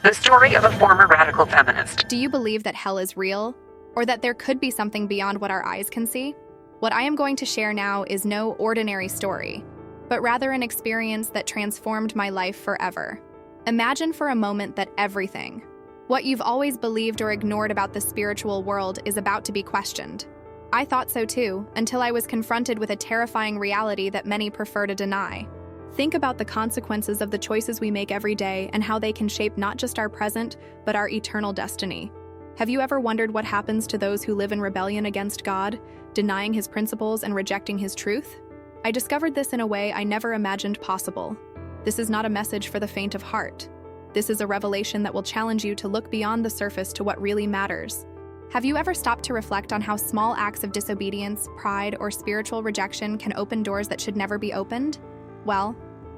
The story of a former radical feminist. Do you believe that hell is real, or that there could be something beyond what our eyes can see? What I am going to share now is no ordinary story, but rather an experience that transformed my life forever. Imagine for a moment that everything, what you've always believed or ignored about the spiritual world, is about to be questioned. I thought so too, until I was confronted with a terrifying reality that many prefer to deny. Think about the consequences of the choices we make every day and how they can shape not just our present, but our eternal destiny. Have you ever wondered what happens to those who live in rebellion against God, denying His principles and rejecting His truth? I discovered this in a way I never imagined possible. This is not a message for the faint of heart. This is a revelation that will challenge you to look beyond the surface to what really matters. Have you ever stopped to reflect on how small acts of disobedience, pride, or spiritual rejection can open doors that should never be opened? Well,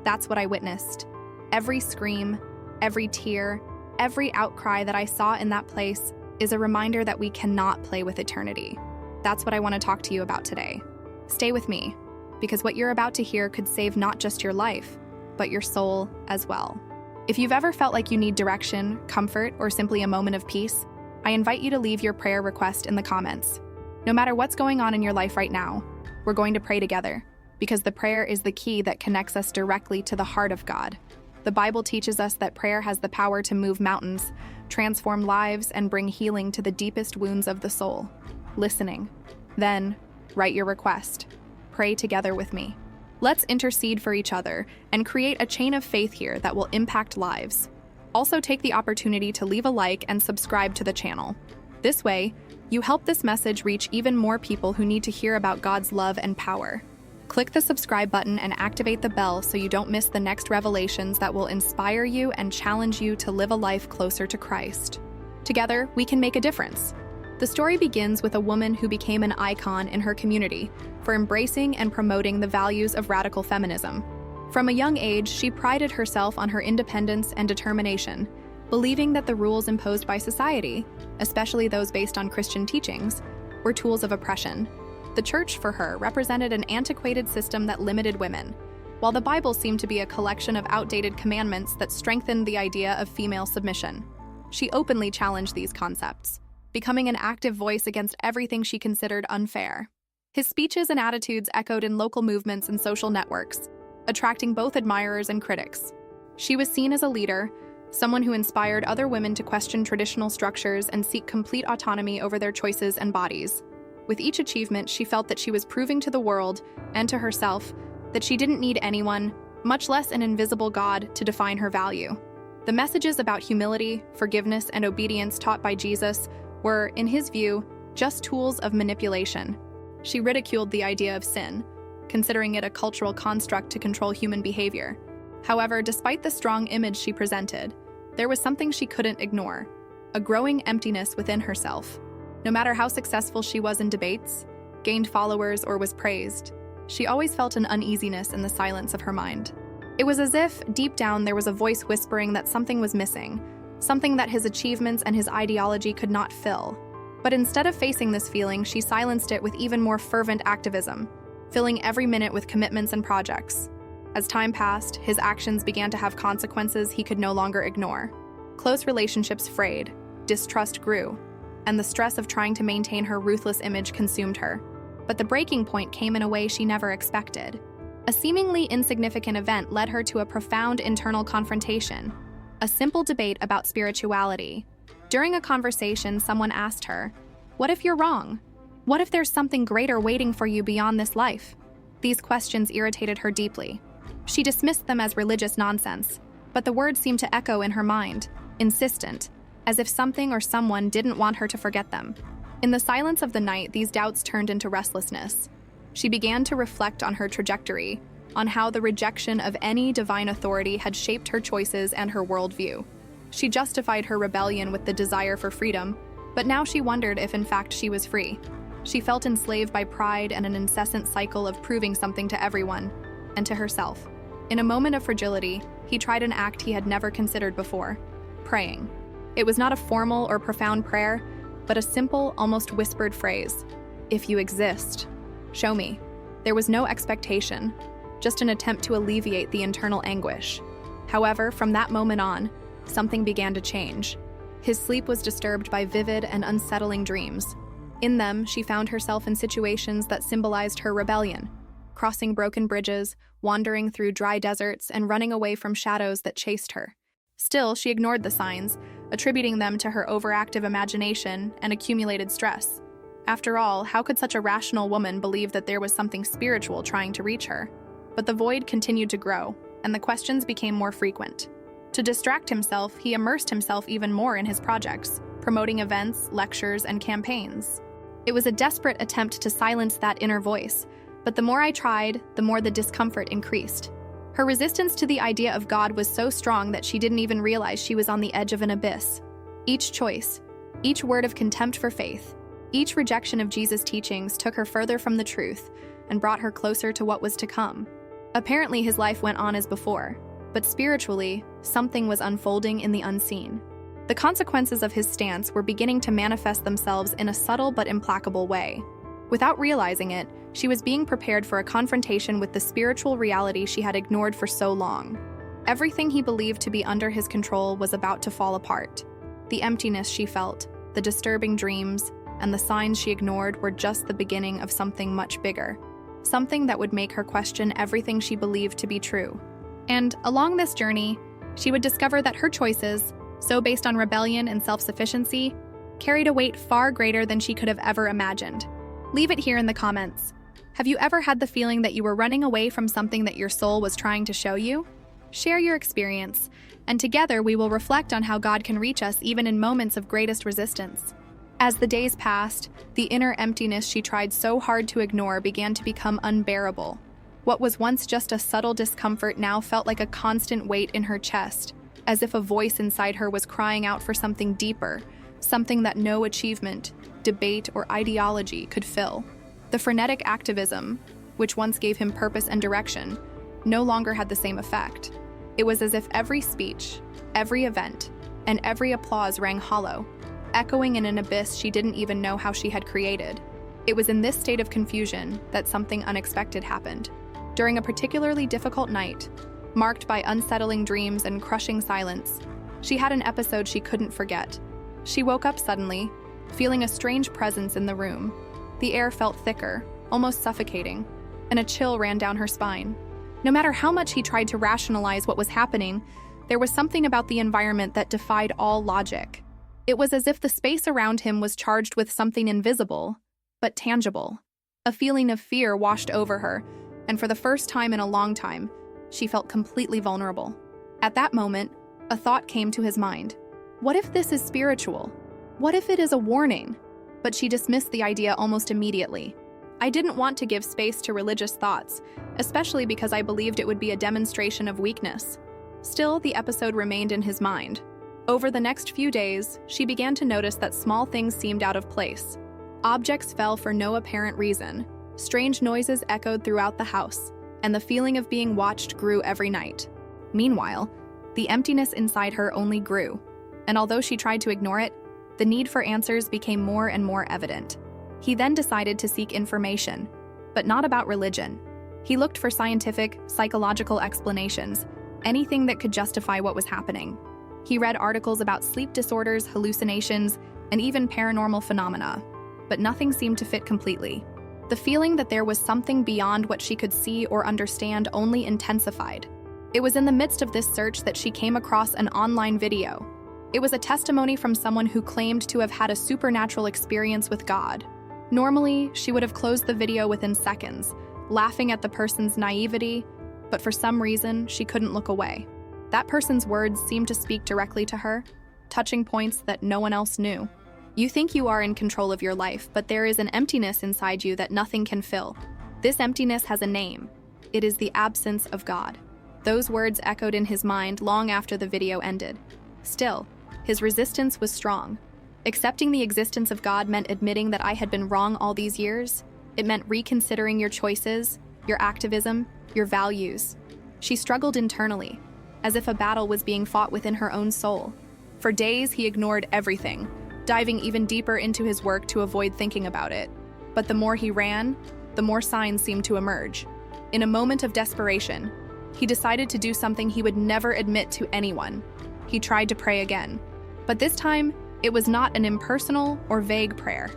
that's what I witnessed. Every scream, every tear, every outcry that I saw in that place is a reminder that we cannot play with eternity. That's what I want to talk to you about today. Stay with me, because what you're about to hear could save not just your life, but your soul as well. If you've ever felt like you need direction, comfort, or simply a moment of peace, I invite you to leave your prayer request in the comments. No matter what's going on in your life right now, we're going to pray together, because the prayer is the key that connects us directly to the heart of God. The Bible teaches us that prayer has the power to move mountains, transform lives, and bring healing to the deepest wounds of the soul. Listening. Then, write your request. Pray together with me. Let's intercede for each other and create a chain of faith here that will impact lives. Also, take the opportunity to leave a like and subscribe to the channel. This way, you help this message reach even more people who need to hear about God's love and power. Click the subscribe button and activate the bell so you don't miss the next revelations that will inspire you and challenge you to live a life closer to Christ. Together, we can make a difference. The story begins with a woman who became an icon in her community for embracing and promoting the values of radical feminism. From a young age, she prided herself on her independence and determination, believing that the rules imposed by society, especially those based on Christian teachings, were tools of oppression. The church, for her, represented an antiquated system that limited women, while the Bible seemed to be a collection of outdated commandments that strengthened the idea of female submission. She openly challenged these concepts, becoming an active voice against everything she considered unfair. His speeches and attitudes echoed in local movements and social networks, attracting both admirers and critics. She was seen as a leader, someone who inspired other women to question traditional structures and seek complete autonomy over their choices and bodies. With each achievement, she felt that she was proving to the world and to herself that she didn't need anyone, much less an invisible God, to define her value. The messages about humility, forgiveness, and obedience taught by Jesus were, in his view, just tools of manipulation. She ridiculed the idea of sin, considering it a cultural construct to control human behavior. However, despite the strong image she presented, there was something she couldn't ignore: a growing emptiness within herself. No matter how successful she was in debates, gained followers, or was praised, she always felt an uneasiness in the silence of her mind. It was as if, deep down, there was a voice whispering that something was missing, something that his achievements and his ideology could not fill. But instead of facing this feeling, she silenced it with even more fervent activism, filling every minute with commitments and projects. As time passed, his actions began to have consequences he could no longer ignore. Close relationships frayed, distrust grew, and the stress of trying to maintain her ruthless image consumed her. But the breaking point came in a way she never expected. A seemingly insignificant event led her to a profound internal confrontation, a simple debate about spirituality. During a conversation, someone asked her, "What if you're wrong? What if there's something greater waiting for you beyond this life?" These questions irritated her deeply. She dismissed them as religious nonsense, but the words seemed to echo in her mind, insistent, as if something or someone didn't want her to forget them. In the silence of the night, these doubts turned into restlessness. She began to reflect on her trajectory, on how the rejection of any divine authority had shaped her choices and her worldview. She justified her rebellion with the desire for freedom, but now she wondered if in fact she was free. She felt enslaved by pride and an incessant cycle of proving something to everyone, and to herself. In a moment of fragility, he tried an act he had never considered before: praying. It was not a formal or profound prayer, but a simple, almost whispered phrase: "If you exist, show me." There was no expectation, just an attempt to alleviate the internal anguish. However, from that moment on, something began to change. His sleep was disturbed by vivid and unsettling dreams. In them, she found herself in situations that symbolized her rebellion, crossing broken bridges, wandering through dry deserts, and running away from shadows that chased her. Still, she ignored the signs, attributing them to her overactive imagination and accumulated stress. After all, how could such a rational woman believe that there was something spiritual trying to reach her? But the void continued to grow, and the questions became more frequent. To distract himself, he immersed himself even more in his projects, promoting events, lectures, and campaigns. It was a desperate attempt to silence that inner voice, but the more I tried, the more the discomfort increased. Her resistance to the idea of God was so strong that she didn't even realize she was on the edge of an abyss. Each choice, each word of contempt for faith, each rejection of Jesus' teachings took her further from the truth and brought her closer to what was to come. Apparently, his life went on as before, but spiritually, something was unfolding in the unseen. The consequences of his stance were beginning to manifest themselves in a subtle but implacable way. Without realizing it, she was being prepared for a confrontation with the spiritual reality she had ignored for so long. Everything he believed to be under his control was about to fall apart. The emptiness she felt, the disturbing dreams, and the signs she ignored were just the beginning of something much bigger. Something that would make her question everything she believed to be true. And along this journey, she would discover that her choices, so based on rebellion and self-sufficiency, carried a weight far greater than she could have ever imagined. Leave it here in the comments. Have you ever had the feeling that you were running away from something that your soul was trying to show you? Share your experience, and together we will reflect on how God can reach us even in moments of greatest resistance. As the days passed, the inner emptiness she tried so hard to ignore began to become unbearable. What was once just a subtle discomfort now felt like a constant weight in her chest, as if a voice inside her was crying out for something deeper, something that no achievement, debate, or ideology could fill. The frenetic activism, which once gave him purpose and direction, no longer had the same effect. It was as if every speech, every event, and every applause rang hollow, echoing in an abyss she didn't even know how she had created. It was in this state of confusion that something unexpected happened. During a particularly difficult night, marked by unsettling dreams and crushing silence, she had an episode she couldn't forget. She woke up suddenly, feeling a strange presence in the room. The air felt thicker, almost suffocating, and a chill ran down her spine. No matter how much he tried to rationalize what was happening, there was something about the environment that defied all logic. It was as if the space around him was charged with something invisible, but tangible. A feeling of fear washed over her, and for the first time in a long time, she felt completely vulnerable. At that moment, a thought came to his mind. What if this is spiritual? What if it is a warning? But she dismissed the idea almost immediately. I didn't want to give space to religious thoughts, especially because I believed it would be a demonstration of weakness. Still, the episode remained in his mind. Over the next few days, she began to notice that small things seemed out of place. Objects fell for no apparent reason. Strange noises echoed throughout the house, and the feeling of being watched grew every night. Meanwhile, the emptiness inside her only grew, and although she tried to ignore it, the need for answers became more and more evident. He then decided to seek information, but not about religion. He looked for scientific, psychological explanations, anything that could justify what was happening. He read articles about sleep disorders, hallucinations, and even paranormal phenomena, but nothing seemed to fit completely. The feeling that there was something beyond what she could see or understand only intensified. It was in the midst of this search that she came across an online video. It was a testimony from someone who claimed to have had a supernatural experience with God. Normally, she would have closed the video within seconds, laughing at the person's naivety, but for some reason, she couldn't look away. That person's words seemed to speak directly to her, touching points that no one else knew. You think you are in control of your life, but there is an emptiness inside you that nothing can fill. This emptiness has a name. It is the absence of God. Those words echoed in his mind long after the video ended. Still, his resistance was strong. Accepting the existence of God meant admitting that I had been wrong all these years. It meant reconsidering your choices, your activism, your values. She struggled internally, as if a battle was being fought within her own soul. For days, he ignored everything, diving even deeper into his work to avoid thinking about it. But the more he ran, the more signs seemed to emerge. In a moment of desperation, he decided to do something he would never admit to anyone. He tried to pray again, but this time, it was not an impersonal or vague prayer.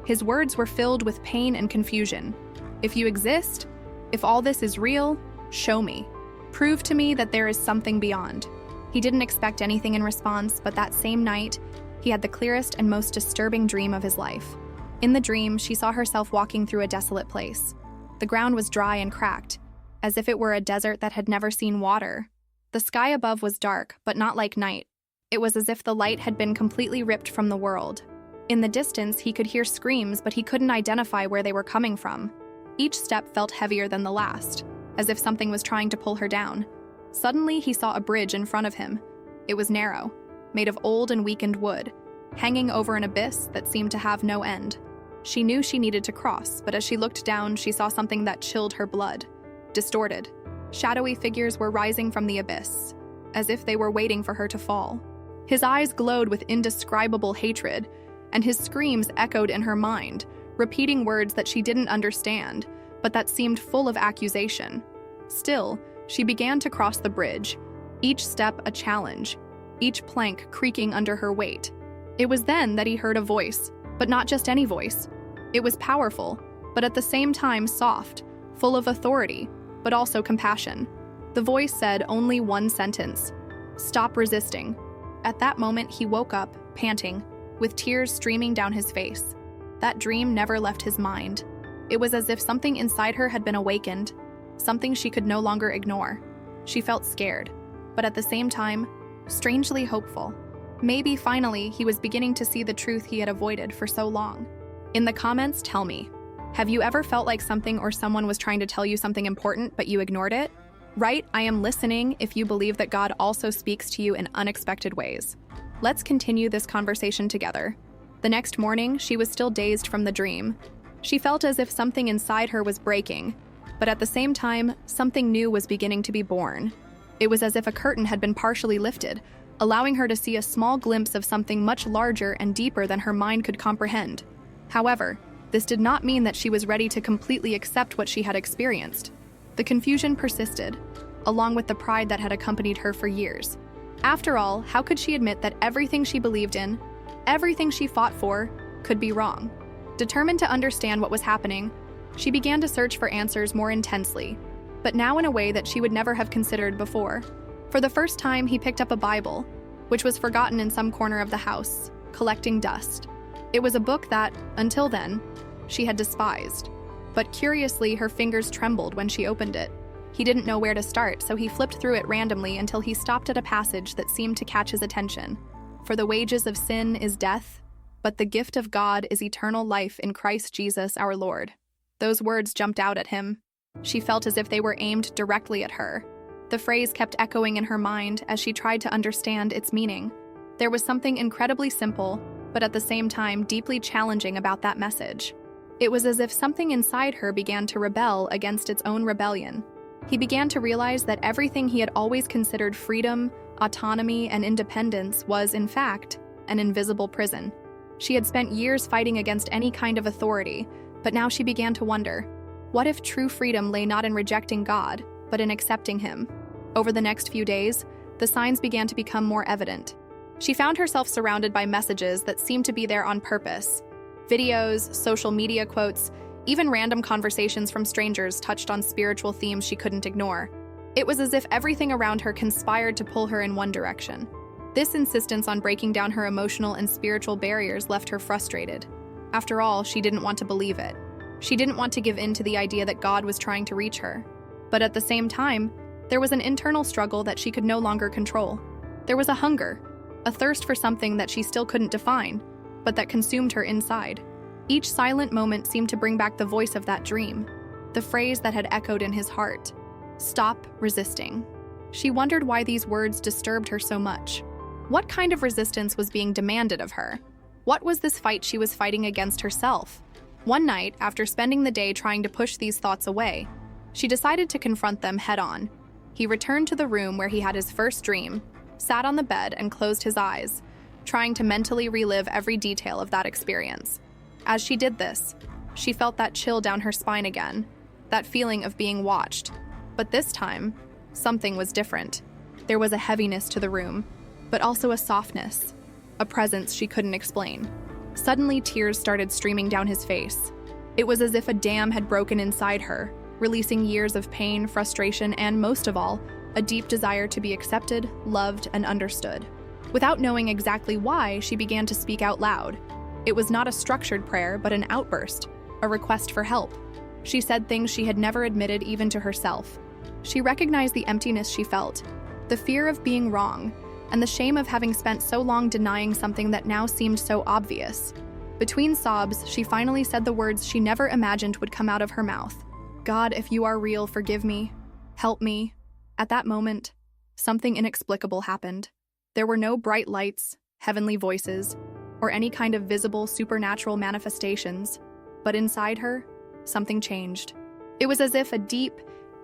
His words were filled with pain and confusion. If you exist, if all this is real, show me. Prove to me that there is something beyond. He didn't expect anything in response, but that same night, he had the clearest and most disturbing dream of his life. In the dream, she saw herself walking through a desolate place. The ground was dry and cracked, as if it were a desert that had never seen water. The sky above was dark, but not like night. It was as if the light had been completely ripped from the world. In the distance, he could hear screams, but he couldn't identify where they were coming from. Each step felt heavier than the last, as if something was trying to pull her down. Suddenly, he saw a bridge in front of him. It was narrow, made of old and weakened wood, hanging over an abyss that seemed to have no end. She knew she needed to cross, but as she looked down, she saw something that chilled her blood. Distorted, shadowy figures were rising from the abyss, as if they were waiting for her to fall. His eyes glowed with indescribable hatred, and his screams echoed in her mind, repeating words that she didn't understand, but that seemed full of accusation. Still, she began to cross the bridge, each step a challenge, each plank creaking under her weight. It was then that he heard a voice, but not just any voice. It was powerful, but at the same time soft, full of authority, but also compassion. The voice said only one sentence: "Stop resisting." At that moment, he woke up, panting, with tears streaming down his face. That dream never left his mind. It was as if something inside her had been awakened, something she could no longer ignore. She felt scared, but at the same time, strangely hopeful. Maybe finally he was beginning to see the truth he had avoided for so long. In the comments, tell me, have you ever felt like something or someone was trying to tell you something important but you ignored it? Write, "I am listening," if you believe that God also speaks to you in unexpected ways. Let's continue this conversation together. The next morning, she was still dazed from the dream. She felt as if something inside her was breaking, but at the same time, something new was beginning to be born. It was as if a curtain had been partially lifted, allowing her to see a small glimpse of something much larger and deeper than her mind could comprehend. However, this did not mean that she was ready to completely accept what she had experienced. The confusion persisted, along with the pride that had accompanied her for years. After all, how could she admit that everything she believed in, everything she fought for, could be wrong? Determined to understand what was happening, she began to search for answers more intensely, but now in a way that she would never have considered before. For the first time, he picked up a Bible, which was forgotten in some corner of the house, collecting dust. It was a book that, until then, she had despised. But curiously, her fingers trembled when she opened it. He didn't know where to start, so he flipped through it randomly until he stopped at a passage that seemed to catch his attention. "For the wages of sin is death, but the gift of God is eternal life in Christ Jesus our Lord." Those words jumped out at him. She felt as if they were aimed directly at her. The phrase kept echoing in her mind as she tried to understand its meaning. There was something incredibly simple, but at the same time deeply challenging about that message. It was as if something inside her began to rebel against its own rebellion. He began to realize that everything he had always considered freedom, autonomy, and independence was, in fact, an invisible prison. She had spent years fighting against any kind of authority, but now she began to wonder, what if true freedom lay not in rejecting God, but in accepting Him? Over the next few days, the signs began to become more evident. She found herself surrounded by messages that seemed to be there on purpose. Videos, social media quotes, even random conversations from strangers touched on spiritual themes she couldn't ignore. It was as if everything around her conspired to pull her in one direction. This insistence on breaking down her emotional and spiritual barriers left her frustrated. After all, she didn't want to believe it. She didn't want to give in to the idea that God was trying to reach her. But at the same time, there was an internal struggle that she could no longer control. There was a hunger, a thirst for something that she still couldn't define, but that consumed her inside. Each silent moment seemed to bring back the voice of that dream, the phrase that had echoed in his heart: "Stop resisting." She wondered why these words disturbed her so much. What kind of resistance was being demanded of her? What was this fight she was fighting against herself? One night, after spending the day trying to push these thoughts away, she decided to confront them head-on. He returned to the room where he had his first dream, sat on the bed, and closed his eyes, trying to mentally relive every detail of that experience. As she did this, she felt that chill down her spine again, that feeling of being watched. But this time, something was different. There was a heaviness to the room, but also a softness, a presence she couldn't explain. Suddenly, tears started streaming down his face. It was as if a dam had broken inside her, releasing years of pain, frustration, and most of all, a deep desire to be accepted, loved, and understood. Without knowing exactly why, she began to speak out loud. It was not a structured prayer, but an outburst, a request for help. She said things she had never admitted even to herself. She recognized the emptiness she felt, the fear of being wrong, and the shame of having spent so long denying something that now seemed so obvious. Between sobs, she finally said the words she never imagined would come out of her mouth. God, if you are real, forgive me. Help me. At that moment, something inexplicable happened. There were no bright lights, heavenly voices, or any kind of visible supernatural manifestations, but inside her, something changed. It was as if a deep,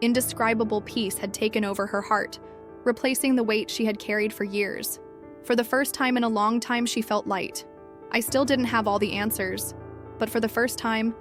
indescribable peace had taken over her heart, replacing the weight she had carried for years. For the first time in a long time, she felt light. I still didn't have all the answers, but for the first time,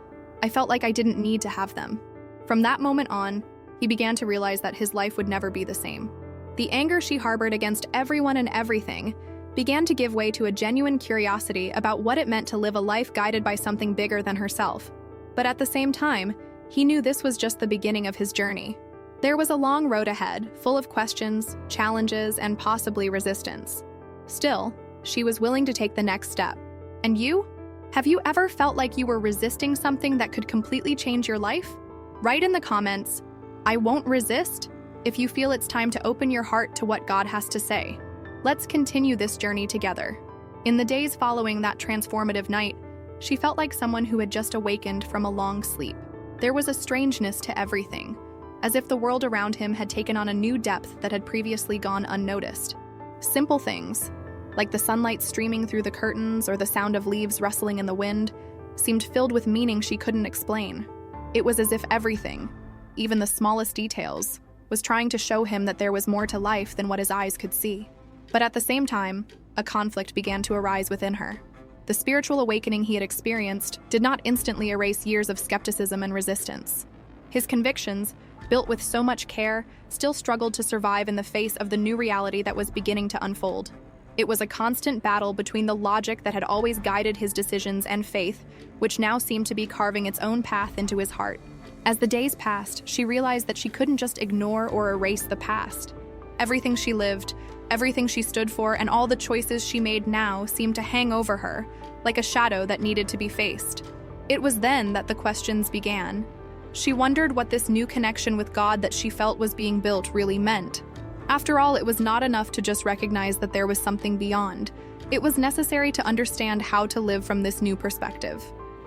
I felt like I didn't need to have them. From that moment on, he began to realize that his life would never be the same. The anger she harbored against everyone and everything began to give way to a genuine curiosity about what it meant to live a life guided by something bigger than herself. But at the same time, he knew this was just the beginning of his journey. There was a long road ahead, full of questions, challenges, and possibly resistance. Still, she was willing to take the next step. And you? Have you ever felt like you were resisting something that could completely change your life? Write in the comments, "I won't resist," if you feel it's time to open your heart to what God has to say. Let's continue this journey together. In the days following that transformative night, she felt like someone who had just awakened from a long sleep. There was a strangeness to everything, as if the world around him had taken on a new depth that had previously gone unnoticed. Simple things, like the sunlight streaming through the curtains or the sound of leaves rustling in the wind, seemed filled with meaning she couldn't explain. It was as if everything, even the smallest details, was trying to show him that there was more to life than what his eyes could see. But at the same time, a conflict began to arise within her. The spiritual awakening he had experienced did not instantly erase years of skepticism and resistance. His convictions, built with so much care, still struggled to survive in the face of the new reality that was beginning to unfold. It was a constant battle between the logic that had always guided his decisions and faith, which now seemed to be carving its own path into his heart. As the days passed, she realized that she couldn't just ignore or erase the past. Everything she lived, everything she stood for, and all the choices she made now seemed to hang over her, like a shadow that needed to be faced. It was then that the questions began. She wondered what this new connection with God that she felt was being built really meant. After all, it was not enough to just recognize that there was something beyond. It was necessary to understand how to live from this new perspective.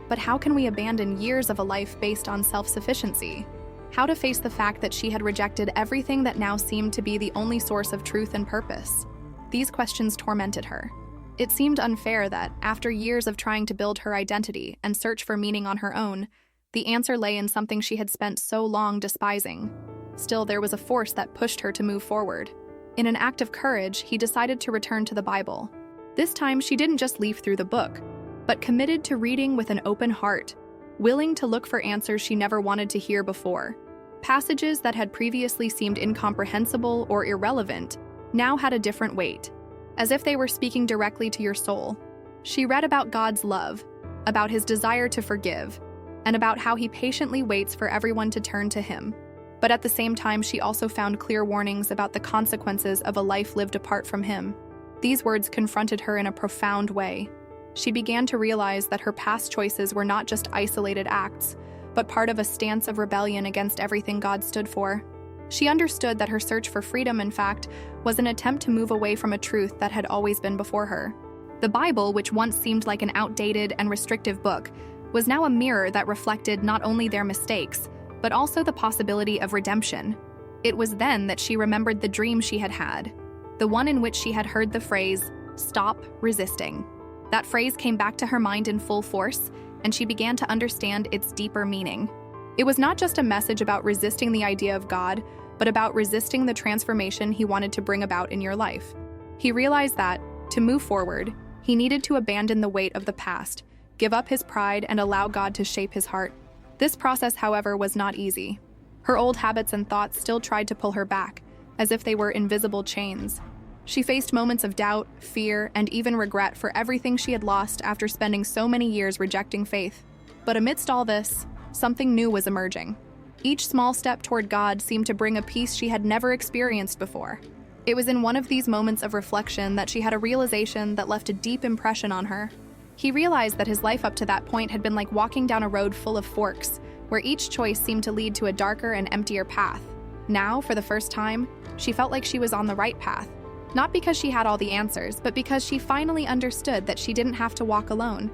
But how can we abandon years of a life based on self-sufficiency? How to face the fact that she had rejected everything that now seemed to be the only source of truth and purpose? These questions tormented her. It seemed unfair that, after years of trying to build her identity and search for meaning on her own, the answer lay in something she had spent so long despising. Still, there was a force that pushed her to move forward. In an act of courage, he decided to return to the Bible. This time, she didn't just leaf through the book, but committed to reading with an open heart, willing to look for answers she never wanted to hear before. Passages that had previously seemed incomprehensible or irrelevant now had a different weight, as if they were speaking directly to your soul. She read about God's love, about his desire to forgive, and about how he patiently waits for everyone to turn to him. But at the same time, she also found clear warnings about the consequences of a life lived apart from him. These words confronted her in a profound way. She began to realize that her past choices were not just isolated acts, but part of a stance of rebellion against everything God stood for. She understood that her search for freedom, in fact, was an attempt to move away from a truth that had always been before her. The Bible, which once seemed like an outdated and restrictive book, was now a mirror that reflected not only their mistakes, but also the possibility of redemption. It was then that she remembered the dream she had had, the one in which she had heard the phrase, "Stop resisting." That phrase came back to her mind in full force, and she began to understand its deeper meaning. It was not just a message about resisting the idea of God, but about resisting the transformation he wanted to bring about in your life. He realized that, to move forward, he needed to abandon the weight of the past, give up his pride, and allow God to shape his heart. This process, however, was not easy. Her old habits and thoughts still tried to pull her back, as if they were invisible chains. She faced moments of doubt, fear, and even regret for everything she had lost after spending so many years rejecting faith. But amidst all this, something new was emerging. Each small step toward God seemed to bring a peace she had never experienced before. It was in one of these moments of reflection that she had a realization that left a deep impression on her. He realized that his life up to that point had been like walking down a road full of forks, where each choice seemed to lead to a darker and emptier path. Now, for the first time, she felt like she was on the right path. Not because she had all the answers, but because she finally understood that she didn't have to walk alone.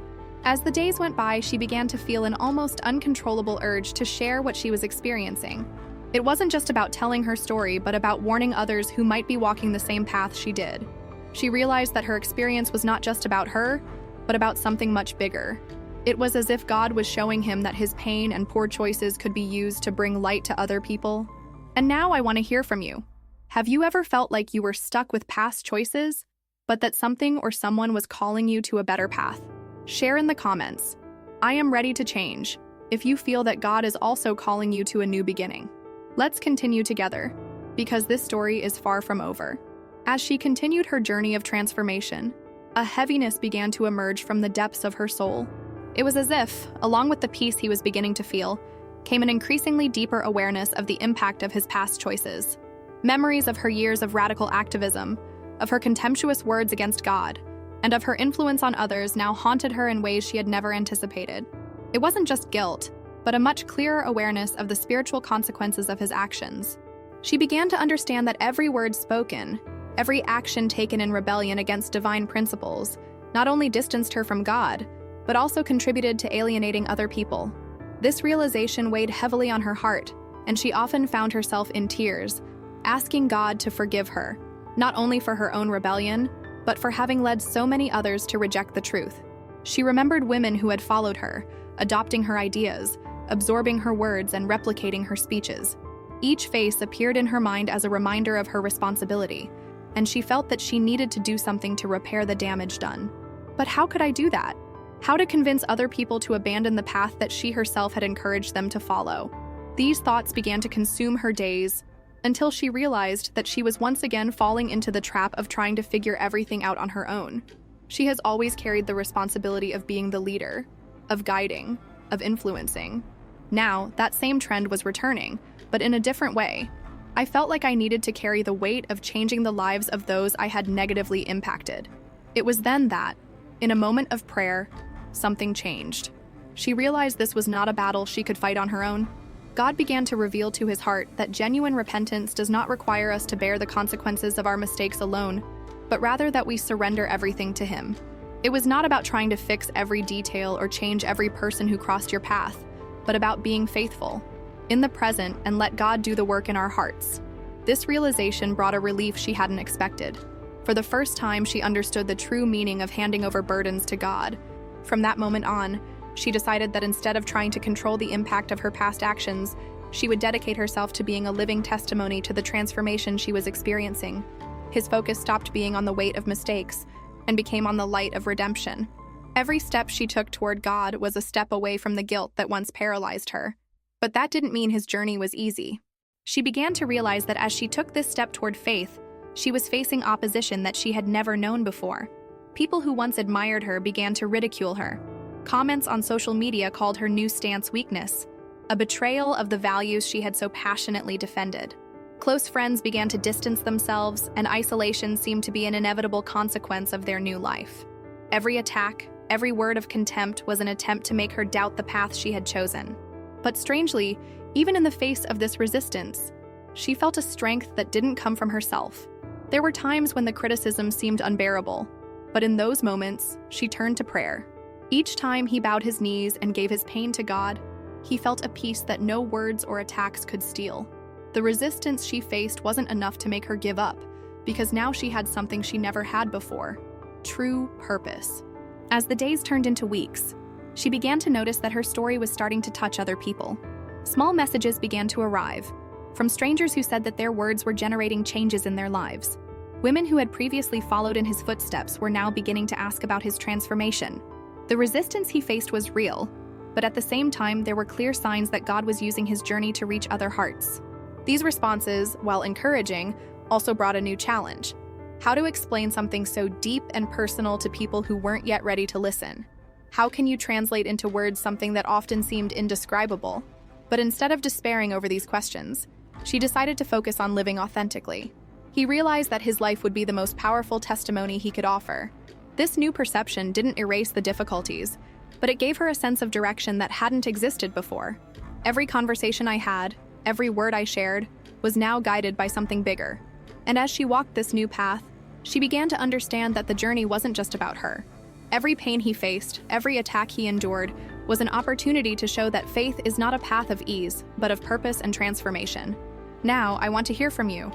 As the days went by, she began to feel an almost uncontrollable urge to share what she was experiencing. It wasn't just about telling her story, but about warning others who might be walking the same path she did. She realized that her experience was not just about her, but about something much bigger. It was as if God was showing him that his pain and poor choices could be used to bring light to other people. And now I want to hear from you. Have you ever felt like you were stuck with past choices, but that something or someone was calling you to a better path? Share in the comments. I am ready to change, if you feel that God is also calling you to a new beginning. Let's continue together, because this story is far from over. As she continued her journey of transformation, a heaviness began to emerge from the depths of her soul. It was as if, along with the peace he was beginning to feel, came an increasingly deeper awareness of the impact of his past choices. Memories of her years of radical activism, of her contemptuous words against God, and of her influence on others now haunted her in ways she had never anticipated. It wasn't just guilt, but a much clearer awareness of the spiritual consequences of his actions. She began to understand that every word spoken, every action taken in rebellion against divine principles, not only distanced her from God, but also contributed to alienating other people. This realization weighed heavily on her heart, and she often found herself in tears, asking God to forgive her, not only for her own rebellion, but for having led so many others to reject the truth. She remembered women who had followed her, adopting her ideas, absorbing her words, and replicating her speeches. Each face appeared in her mind as a reminder of her responsibility, and she felt that she needed to do something to repair the damage done. But how could I do that? How to convince other people to abandon the path that she herself had encouraged them to follow? These thoughts began to consume her days, until she realized that she was once again falling into the trap of trying to figure everything out on her own. She has always carried the responsibility of being the leader, of guiding, of influencing. Now, that same trend was returning, but in a different way. I felt like I needed to carry the weight of changing the lives of those I had negatively impacted. It was then that, in a moment of prayer, something changed. She realized this was not a battle she could fight on her own. God began to reveal to his heart that genuine repentance does not require us to bear the consequences of our mistakes alone, but rather that we surrender everything to him. It was not about trying to fix every detail or change every person who crossed your path, but about being faithful, in the present, and let God do the work in our hearts. This realization brought a relief she hadn't expected. For the first time, she understood the true meaning of handing over burdens to God. From that moment on, she decided that instead of trying to control the impact of her past actions, she would dedicate herself to being a living testimony to the transformation she was experiencing. His focus stopped being on the weight of mistakes and became on the light of redemption. Every step she took toward God was a step away from the guilt that once paralyzed her. But that didn't mean his journey was easy. She began to realize that as she took this step toward faith, she was facing opposition that she had never known before. People who once admired her began to ridicule her. Comments on social media called her new stance weakness, a betrayal of the values she had so passionately defended. Close friends began to distance themselves, and isolation seemed to be an inevitable consequence of their new life. Every attack, every word of contempt was an attempt to make her doubt the path she had chosen. But strangely, even in the face of this resistance, she felt a strength that didn't come from herself. There were times when the criticism seemed unbearable, but in those moments, she turned to prayer. Each time he bowed his knees and gave his pain to God, he felt a peace that no words or attacks could steal. The resistance she faced wasn't enough to make her give up, because now she had something she never had before: true purpose. As the days turned into weeks, she began to notice that her story was starting to touch other people. Small messages began to arrive, from strangers who said that their words were generating changes in their lives. Women who had previously followed in his footsteps were now beginning to ask about his transformation. The resistance he faced was real, but at the same time, there were clear signs that God was using his journey to reach other hearts. These responses, while encouraging, also brought a new challenge. How to explain something so deep and personal to people who weren't yet ready to listen? How can you translate into words something that often seemed indescribable? But instead of despairing over these questions, she decided to focus on living authentically. He realized that his life would be the most powerful testimony he could offer. This new perception didn't erase the difficulties, but it gave her a sense of direction that hadn't existed before. Every conversation I had, every word I shared, was now guided by something bigger. And as she walked this new path, she began to understand that the journey wasn't just about her. Every pain he faced, every attack he endured, was an opportunity to show that faith is not a path of ease, but of purpose and transformation. Now, I want to hear from you.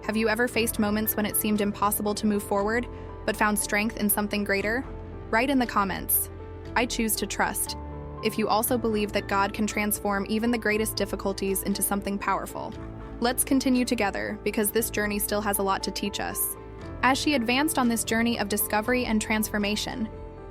Have you ever faced moments when it seemed impossible to move forward, but found strength in something greater? Write in the comments. I choose to trust. If you also believe that God can transform even the greatest difficulties into something powerful. Let's continue together, because this journey still has a lot to teach us. As she advanced on this journey of discovery and transformation,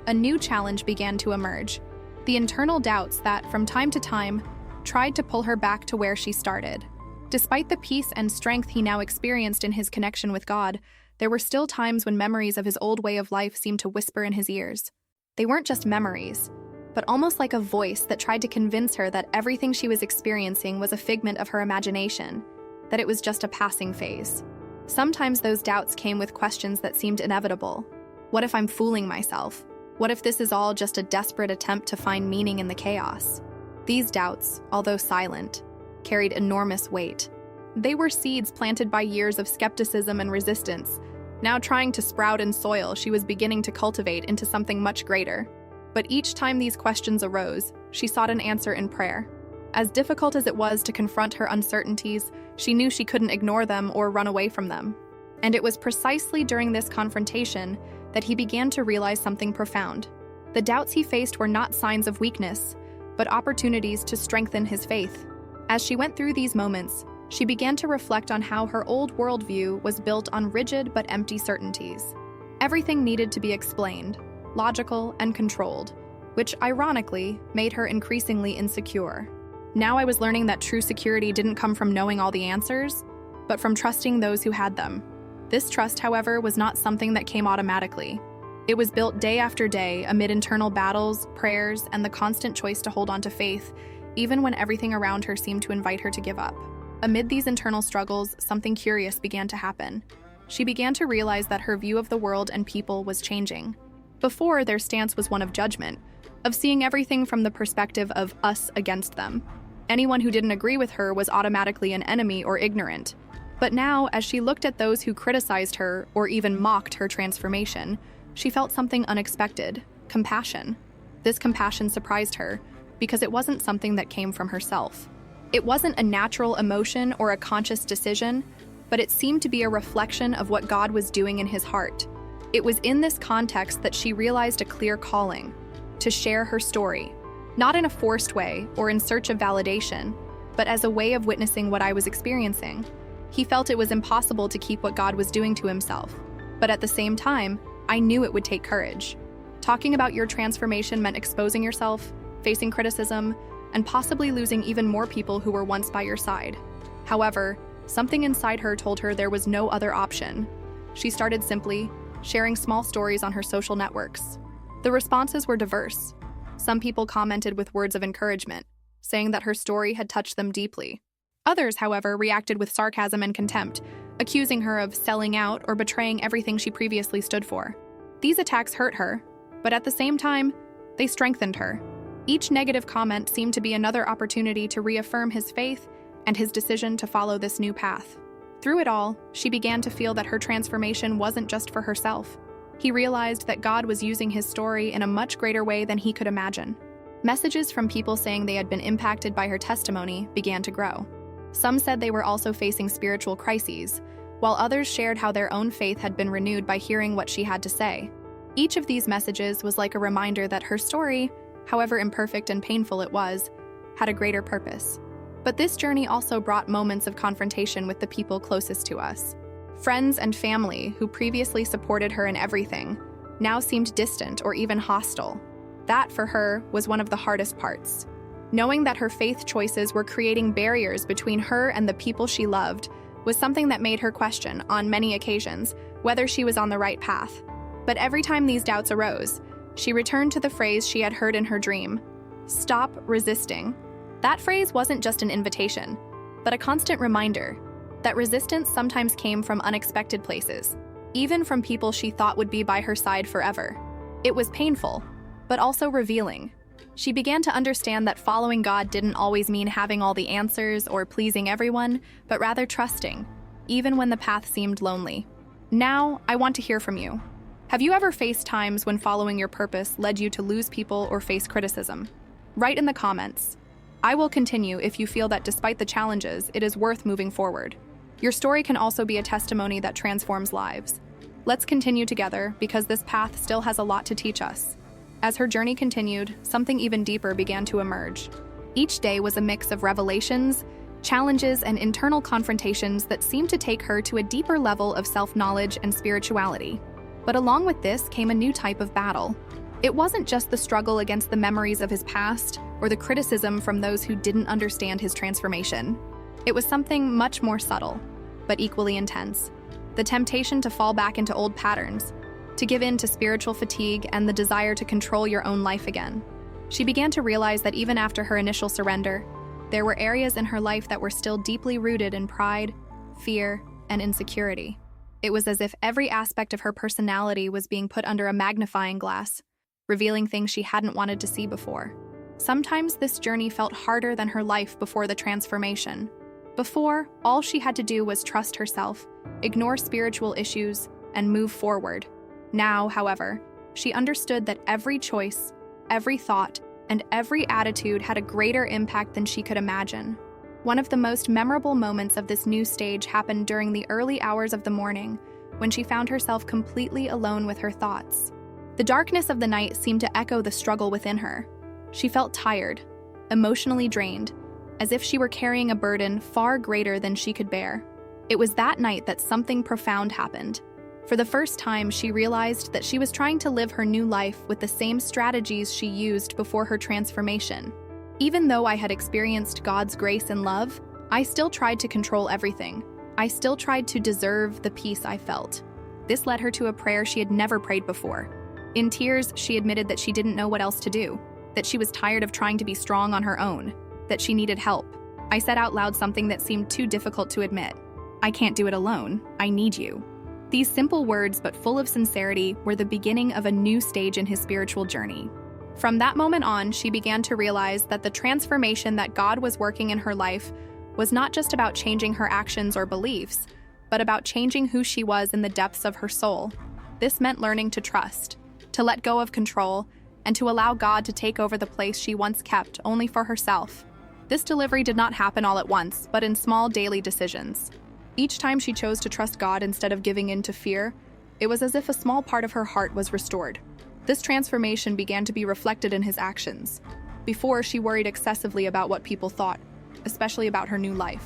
a new challenge began to emerge. The internal doubts that, from time to time, tried to pull her back to where she started. Despite the peace and strength he now experienced in his connection with God, there were still times when memories of his old way of life seemed to whisper in his ears. They weren't just memories, but almost like a voice that tried to convince her that everything she was experiencing was a figment of her imagination, that it was just a passing phase. Sometimes those doubts came with questions that seemed inevitable. What if I'm fooling myself? What if this is all just a desperate attempt to find meaning in the chaos? These doubts, although silent, carried enormous weight. They were seeds planted by years of skepticism and resistance, now trying to sprout in soil she was beginning to cultivate into something much greater. But each time these questions arose, she sought an answer in prayer. As difficult as it was to confront her uncertainties, she knew she couldn't ignore them or run away from them. And it was precisely during this confrontation that he began to realize something profound. The doubts he faced were not signs of weakness, but opportunities to strengthen his faith. As she went through these moments, she began to reflect on how her old worldview was built on rigid but empty certainties. Everything needed to be explained, logical and controlled, which ironically made her increasingly insecure. Now I was learning that true security didn't come from knowing all the answers, but from trusting those who had them. This trust, however, was not something that came automatically. It was built day after day amid internal battles, prayers, and the constant choice to hold on to faith, even when everything around her seemed to invite her to give up. Amid these internal struggles, something curious began to happen. She began to realize that her view of the world and people was changing. Before, their stance was one of judgment, of seeing everything from the perspective of us against them. Anyone who didn't agree with her was automatically an enemy or ignorant. But now, as she looked at those who criticized her or even mocked her transformation, she felt something unexpected: compassion. This compassion surprised her, because it wasn't something that came from herself. It wasn't a natural emotion or a conscious decision, but it seemed to be a reflection of what God was doing in his heart. It was in this context that she realized a clear calling: to share her story, not in a forced way or in search of validation, but as a way of witnessing what I was experiencing. He felt it was impossible to keep what God was doing to himself, but at the same time, I knew it would take courage. Talking about your transformation meant exposing yourself, facing criticism, and possibly losing even more people who were once by your side. However, something inside her told her there was no other option. She started simply sharing small stories on her social networks. The responses were diverse. Some people commented with words of encouragement, saying that her story had touched them deeply. Others, however, reacted with sarcasm and contempt, accusing her of selling out or betraying everything she previously stood for. These attacks hurt her, but at the same time, they strengthened her. Each negative comment seemed to be another opportunity to reaffirm his faith and his decision to follow this new path. Through it all, she began to feel that her transformation wasn't just for herself. He realized that God was using his story in a much greater way than he could imagine. Messages from people saying they had been impacted by her testimony began to grow. Some said they were also facing spiritual crises, while others shared how their own faith had been renewed by hearing what she had to say. Each of these messages was like a reminder that her story, however imperfect and painful it was, had a greater purpose. But this journey also brought moments of confrontation with the people closest to us. Friends and family who previously supported her in everything now seemed distant or even hostile. That, for her, was one of the hardest parts. Knowing that her faith choices were creating barriers between her and the people she loved was something that made her question, on many occasions, whether she was on the right path. But every time these doubts arose, she returned to the phrase she had heard in her dream: "Stop resisting." That phrase wasn't just an invitation, but a constant reminder that resistance sometimes came from unexpected places, even from people she thought would be by her side forever. It was painful, but also revealing. She began to understand that following God didn't always mean having all the answers or pleasing everyone, but rather trusting, even when the path seemed lonely. Now, I want to hear from you. Have you ever faced times when following your purpose led you to lose people or face criticism? Write in the comments. I will continue if you feel that despite the challenges, it is worth moving forward. Your story can also be a testimony that transforms lives. Let's continue together because this path still has a lot to teach us. As her journey continued, something even deeper began to emerge. Each day was a mix of revelations, challenges, and internal confrontations that seemed to take her to a deeper level of self-knowledge and spirituality. But along with this came a new type of battle. It wasn't just the struggle against the memories of his past or the criticism from those who didn't understand his transformation. It was something much more subtle, but equally intense. The temptation to fall back into old patterns, to give in to spiritual fatigue, and the desire to control your own life again. She began to realize that even after her initial surrender, there were areas in her life that were still deeply rooted in pride, fear, and insecurity. It was as if every aspect of her personality was being put under a magnifying glass, revealing things she hadn't wanted to see before. Sometimes this journey felt harder than her life before the transformation. Before, all she had to do was trust herself, ignore spiritual issues, and move forward. Now, however, she understood that every choice, every thought, and every attitude had a greater impact than she could imagine. One of the most memorable moments of this new stage happened during the early hours of the morning, when she found herself completely alone with her thoughts. The darkness of the night seemed to echo the struggle within her. She felt tired, emotionally drained, as if she were carrying a burden far greater than she could bear. It was that night that something profound happened. For the first time, she realized that she was trying to live her new life with the same strategies she used before her transformation. Even though I had experienced God's grace and love, I still tried to control everything. I still tried to deserve the peace I felt. This led her to a prayer she had never prayed before. In tears, she admitted that she didn't know what else to do, that she was tired of trying to be strong on her own, that she needed help. I said out loud something that seemed too difficult to admit. "I can't do it alone. I need you." These simple words, but full of sincerity, were the beginning of a new stage in his spiritual journey. From that moment on, she began to realize that the transformation that God was working in her life was not just about changing her actions or beliefs, but about changing who she was in the depths of her soul. This meant learning to trust, to let go of control, and to allow God to take over the place she once kept only for herself. This delivery did not happen all at once, but in small daily decisions. Each time she chose to trust God instead of giving in to fear, it was as if a small part of her heart was restored. This transformation began to be reflected in his actions. Before, she worried excessively about what people thought, especially about her new life.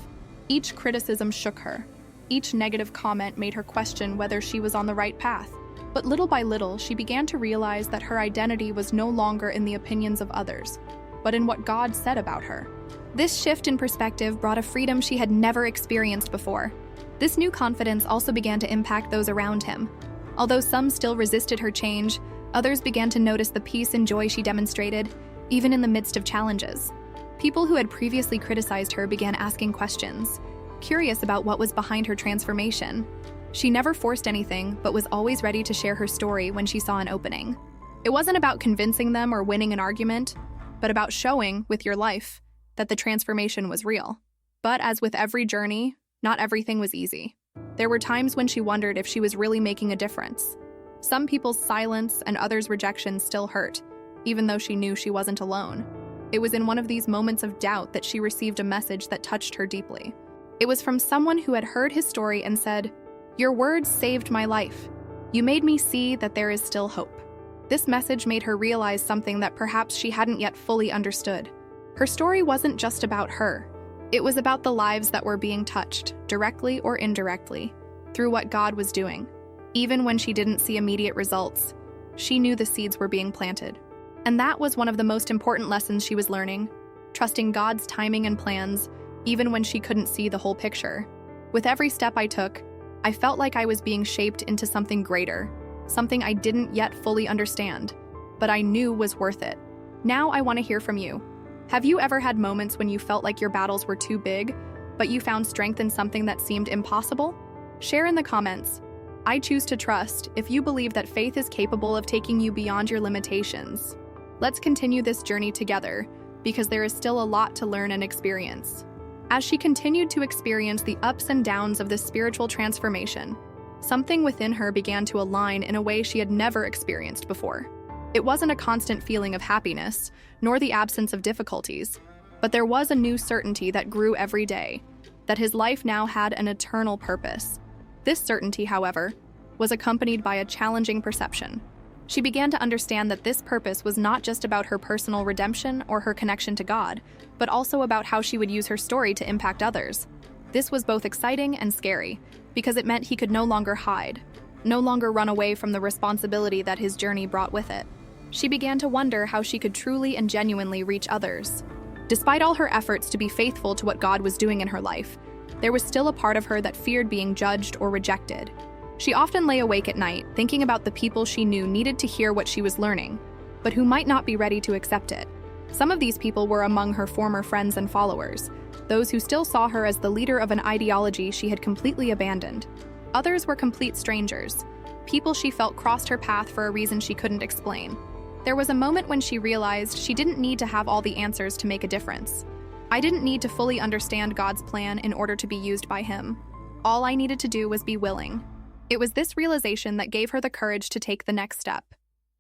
Each criticism shook her. Each negative comment made her question whether she was on the right path. But little by little, she began to realize that her identity was no longer in the opinions of others, but in what God said about her. This shift in perspective brought a freedom she had never experienced before. This new confidence also began to impact those around him. Although some still resisted her change, others began to notice the peace and joy she demonstrated, even in the midst of challenges. People who had previously criticized her began asking questions, curious about what was behind her transformation. She never forced anything, but was always ready to share her story when she saw an opening. It wasn't about convincing them or winning an argument, but about showing, with your life, that the transformation was real. But as with every journey, not everything was easy. There were times when she wondered if she was really making a difference. Some people's silence and others' rejection still hurt, even though she knew she wasn't alone. It was in one of these moments of doubt that she received a message that touched her deeply. It was from someone who had heard his story and said, "Your words saved my life. You made me see that there is still hope." This message made her realize something that perhaps she hadn't yet fully understood. Her story wasn't just about her. It was about the lives that were being touched, directly or indirectly, through what God was doing. Even when she didn't see immediate results, she knew the seeds were being planted. And that was one of the most important lessons she was learning, trusting God's timing and plans, even when she couldn't see the whole picture. With every step I took, I felt like I was being shaped into something greater, something I didn't yet fully understand, but I knew was worth it. Now I want to hear from you. Have you ever had moments when you felt like your battles were too big, but you found strength in something that seemed impossible? Share in the comments. I choose to trust if you believe that faith is capable of taking you beyond your limitations. Let's continue this journey together, because there is still a lot to learn and experience. As she continued to experience the ups and downs of this spiritual transformation, something within her began to align in a way she had never experienced before. It wasn't a constant feeling of happiness, nor the absence of difficulties, but there was a new certainty that grew every day, that his life now had an eternal purpose. This certainty, however, was accompanied by a challenging perception. She began to understand that this purpose was not just about her personal redemption or her connection to God, but also about how she would use her story to impact others. This was both exciting and scary, because it meant he could no longer hide, no longer run away from the responsibility that his journey brought with it. She began to wonder how she could truly and genuinely reach others. Despite all her efforts to be faithful to what God was doing in her life, there was still a part of her that feared being judged or rejected. She often lay awake at night, thinking about the people she knew needed to hear what she was learning, but who might not be ready to accept it. Some of these people were among her former friends and followers, those who still saw her as the leader of an ideology she had completely abandoned. Others were complete strangers, people she felt crossed her path for a reason she couldn't explain. There was a moment when she realized she didn't need to have all the answers to make a difference. I didn't need to fully understand God's plan in order to be used by Him. All I needed to do was be willing. It was this realization that gave her the courage to take the next step.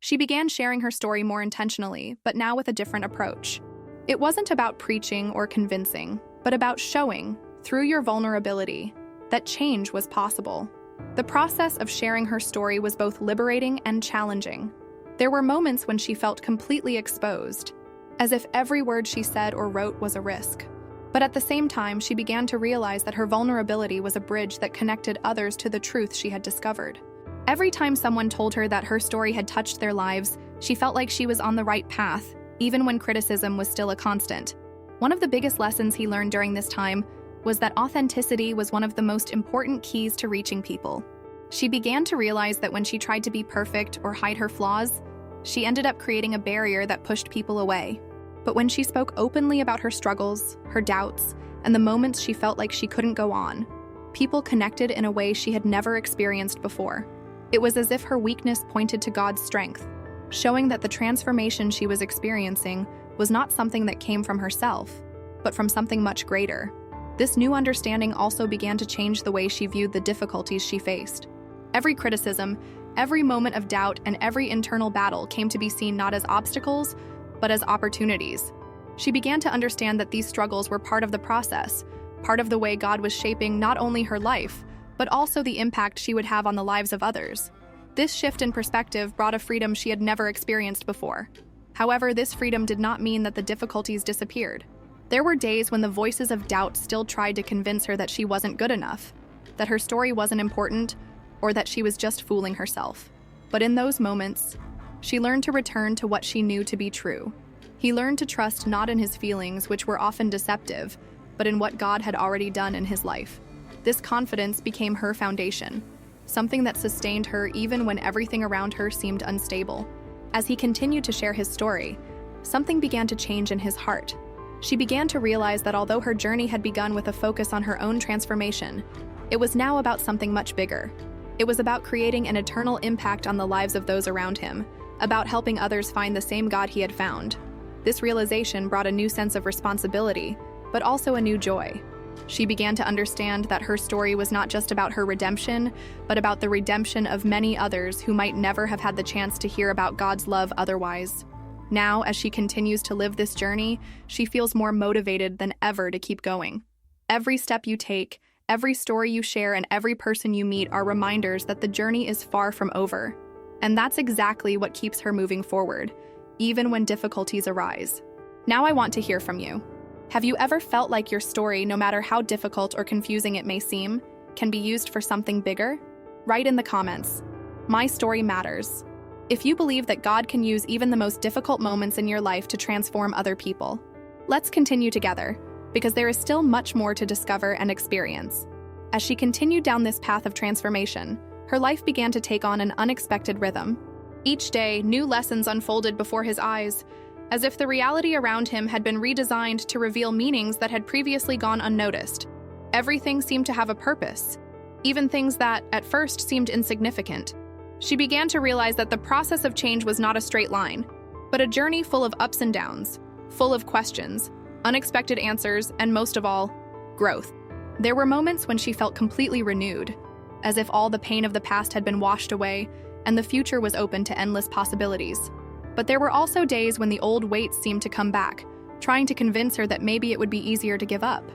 She began sharing her story more intentionally, but now with a different approach. It wasn't about preaching or convincing, but about showing, through your vulnerability, that change was possible. The process of sharing her story was both liberating and challenging. There were moments when she felt completely exposed, as if every word she said or wrote was a risk. But at the same time, she began to realize that her vulnerability was a bridge that connected others to the truth she had discovered. Every time someone told her that her story had touched their lives, she felt like she was on the right path, even when criticism was still a constant. One of the biggest lessons he learned during this time was that authenticity was one of the most important keys to reaching people. She began to realize that when she tried to be perfect or hide her flaws, she ended up creating a barrier that pushed people away. But when she spoke openly about her struggles, her doubts, and the moments she felt like she couldn't go on, people connected in a way she had never experienced before. It was as if her weakness pointed to God's strength, showing that the transformation she was experiencing was not something that came from herself, but from something much greater. This new understanding also began to change the way she viewed the difficulties she faced. Every criticism, every moment of doubt, and every internal battle came to be seen not as obstacles, but as opportunities. She began to understand that these struggles were part of the process, part of the way God was shaping not only her life, but also the impact she would have on the lives of others. This shift in perspective brought a freedom she had never experienced before. However, this freedom did not mean that the difficulties disappeared. There were days when the voices of doubt still tried to convince her that she wasn't good enough, that her story wasn't important, or that she was just fooling herself. But in those moments, she learned to return to what she knew to be true. He learned to trust not in his feelings, which were often deceptive, but in what God had already done in his life. This confidence became her foundation, something that sustained her even when everything around her seemed unstable. As he continued to share his story, something began to change in his heart. She began to realize that although her journey had begun with a focus on her own transformation, it was now about something much bigger. It was about creating an eternal impact on the lives of those around him, about helping others find the same God he had found. This realization brought a new sense of responsibility, but also a new joy. She began to understand that her story was not just about her redemption, but about the redemption of many others who might never have had the chance to hear about God's love otherwise. Now, as she continues to live this journey, she feels more motivated than ever to keep going. Every step you take, every story you share, and every person you meet are reminders that the journey is far from over. And that's exactly what keeps her moving forward, even when difficulties arise. Now I want to hear from you. Have you ever felt like your story, no matter how difficult or confusing it may seem, can be used for something bigger? Write in the comments, "My story matters," if you believe that God can use even the most difficult moments in your life to transform other people. Let's continue together, because there is still much more to discover and experience. As she continued down this path of transformation, her life began to take on an unexpected rhythm. Each day, new lessons unfolded before his eyes, as if the reality around him had been redesigned to reveal meanings that had previously gone unnoticed. Everything seemed to have a purpose, even things that, at first, seemed insignificant. She began to realize that the process of change was not a straight line, but a journey full of ups and downs, full of questions, unexpected answers, and most of all, growth. There were moments when she felt completely renewed, as if all the pain of the past had been washed away and the future was open to endless possibilities. But there were also days when the old weights seemed to come back, trying to convince her that maybe it would be easier to give up.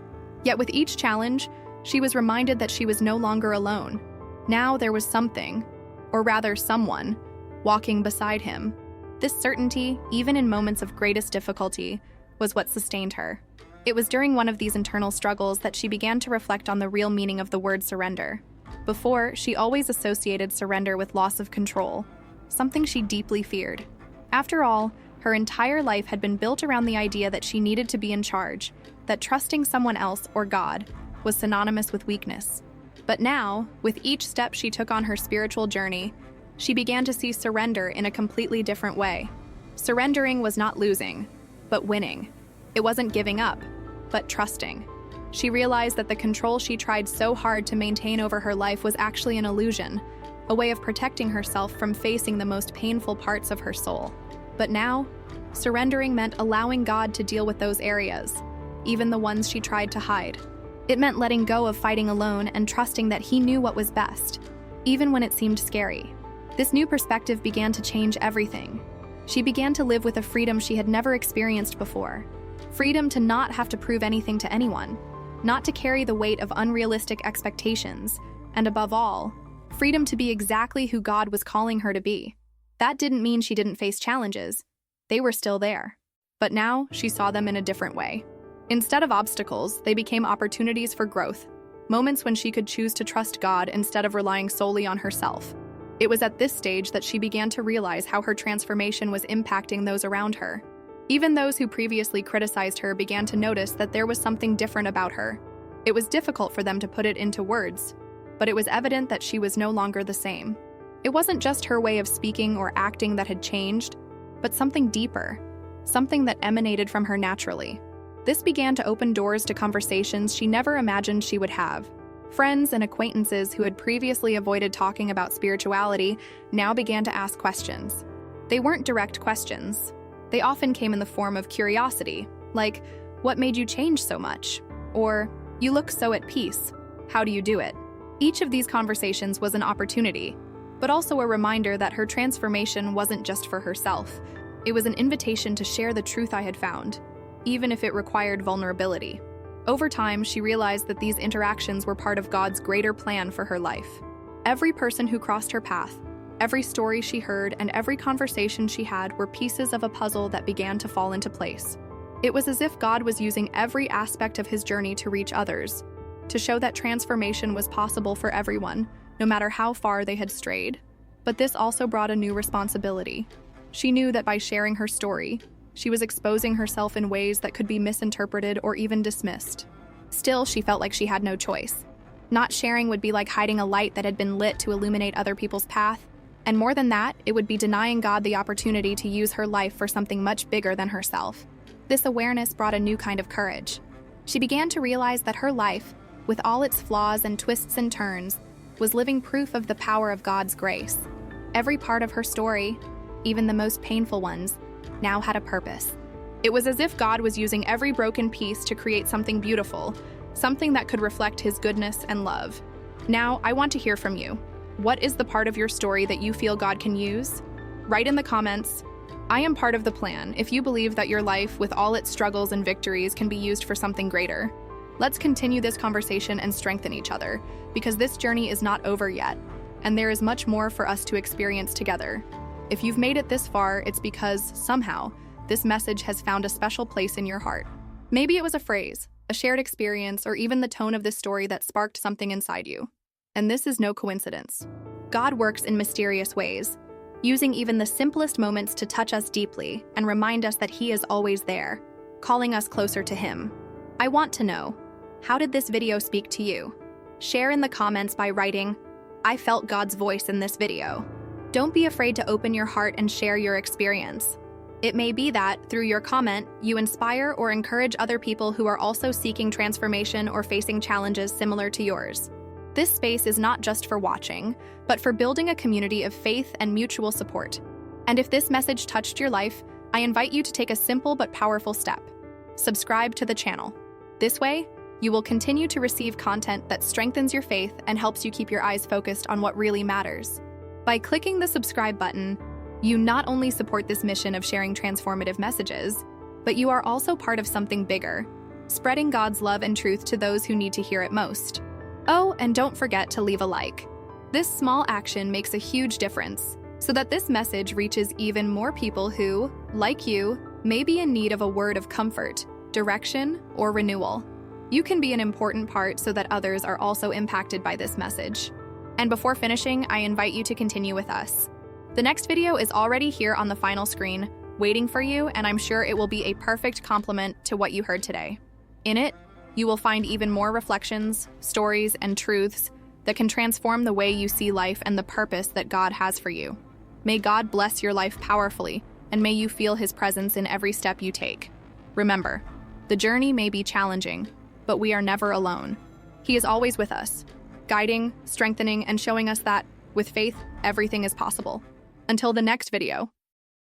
Yet with each challenge, she was reminded that she was no longer alone. Now there was something, or rather someone, walking beside him. This certainty, even in moments of greatest difficulty, was what sustained her. It was during one of these internal struggles that she began to reflect on the real meaning of the word surrender. Before, she always associated surrender with loss of control, something she deeply feared. After all, her entire life had been built around the idea that she needed to be in charge, that trusting someone else or God was synonymous with weakness. But now, with each step she took on her spiritual journey, she began to see surrender in a completely different way. Surrendering was not losing, but winning. It wasn't giving up, but trusting. She realized that the control she tried so hard to maintain over her life was actually an illusion, a way of protecting herself from facing the most painful parts of her soul. But now, surrendering meant allowing God to deal with those areas, even the ones she tried to hide. It meant letting go of fighting alone and trusting that He knew what was best, even when it seemed scary. This new perspective began to change everything. She began to live with a freedom she had never experienced before. Freedom to not have to prove anything to anyone, not to carry the weight of unrealistic expectations, and above all, freedom to be exactly who God was calling her to be. That didn't mean she didn't face challenges. They were still there. But now, she saw them in a different way. Instead of obstacles, they became opportunities for growth, moments when she could choose to trust God instead of relying solely on herself. It was at this stage that she began to realize how her transformation was impacting those around her. Even those who previously criticized her began to notice that there was something different about her. It was difficult for them to put it into words, but it was evident that she was no longer the same. It wasn't just her way of speaking or acting that had changed, but something deeper, something that emanated from her naturally. This began to open doors to conversations she never imagined she would have. Friends and acquaintances who had previously avoided talking about spirituality now began to ask questions. They weren't direct questions. They often came in the form of curiosity, like, "What made you change so much?" Or, "You look so at peace. How do you do it?" Each of these conversations was an opportunity, but also a reminder that her transformation wasn't just for herself. It was an invitation to share the truth I had found, even if it required vulnerability. Over time, she realized that these interactions were part of God's greater plan for her life. Every person who crossed her path, every story she heard, and every conversation she had were pieces of a puzzle that began to fall into place. It was as if God was using every aspect of His journey to reach others, to show that transformation was possible for everyone, no matter how far they had strayed. But this also brought a new responsibility. She knew that by sharing her story, she was exposing herself in ways that could be misinterpreted or even dismissed. Still, she felt like she had no choice. Not sharing would be like hiding a light that had been lit to illuminate other people's path. And more than that, it would be denying God the opportunity to use her life for something much bigger than herself. This awareness brought a new kind of courage. She began to realize that her life, with all its flaws and twists and turns, was living proof of the power of God's grace. Every part of her story, even the most painful ones, now had a purpose. It was as if God was using every broken piece to create something beautiful, something that could reflect His goodness and love. Now, I want to hear from you. What is the part of your story that you feel God can use? Write in the comments, "I am part of the plan," if you believe that your life, with all its struggles and victories, can be used for something greater. Let's continue this conversation and strengthen each other, because this journey is not over yet, and there is much more for us to experience together. If you've made it this far, it's because, somehow, this message has found a special place in your heart. Maybe it was a phrase, a shared experience, or even the tone of this story that sparked something inside you. And this is no coincidence. God works in mysterious ways, using even the simplest moments to touch us deeply and remind us that He is always there, calling us closer to Him. I want to know, how did this video speak to you? Share in the comments by writing, "I felt God's voice in this video." Don't be afraid to open your heart and share your experience. It may be that, through your comment, you inspire or encourage other people who are also seeking transformation or facing challenges similar to yours. This space is not just for watching, but for building a community of faith and mutual support. And if this message touched your life, I invite you to take a simple but powerful step. Subscribe to the channel. This way, you will continue to receive content that strengthens your faith and helps you keep your eyes focused on what really matters. By clicking the subscribe button, you not only support this mission of sharing transformative messages, but you are also part of something bigger, spreading God's love and truth to those who need to hear it most. Oh, and don't forget to leave a like. This small action makes a huge difference, so that this message reaches even more people who, like you, may be in need of a word of comfort, direction, or renewal. You can be an important part so that others are also impacted by this message. And before finishing, I invite you to continue with us. The next video is already here on the final screen, waiting for you, and I'm sure it will be a perfect complement to what you heard today. In it, you will find even more reflections, stories, and truths that can transform the way you see life and the purpose that God has for you. May God bless your life powerfully, and may you feel His presence in every step you take. Remember, the journey may be challenging, but we are never alone. He is always with us, guiding, strengthening, and showing us that, with faith, everything is possible. Until the next video.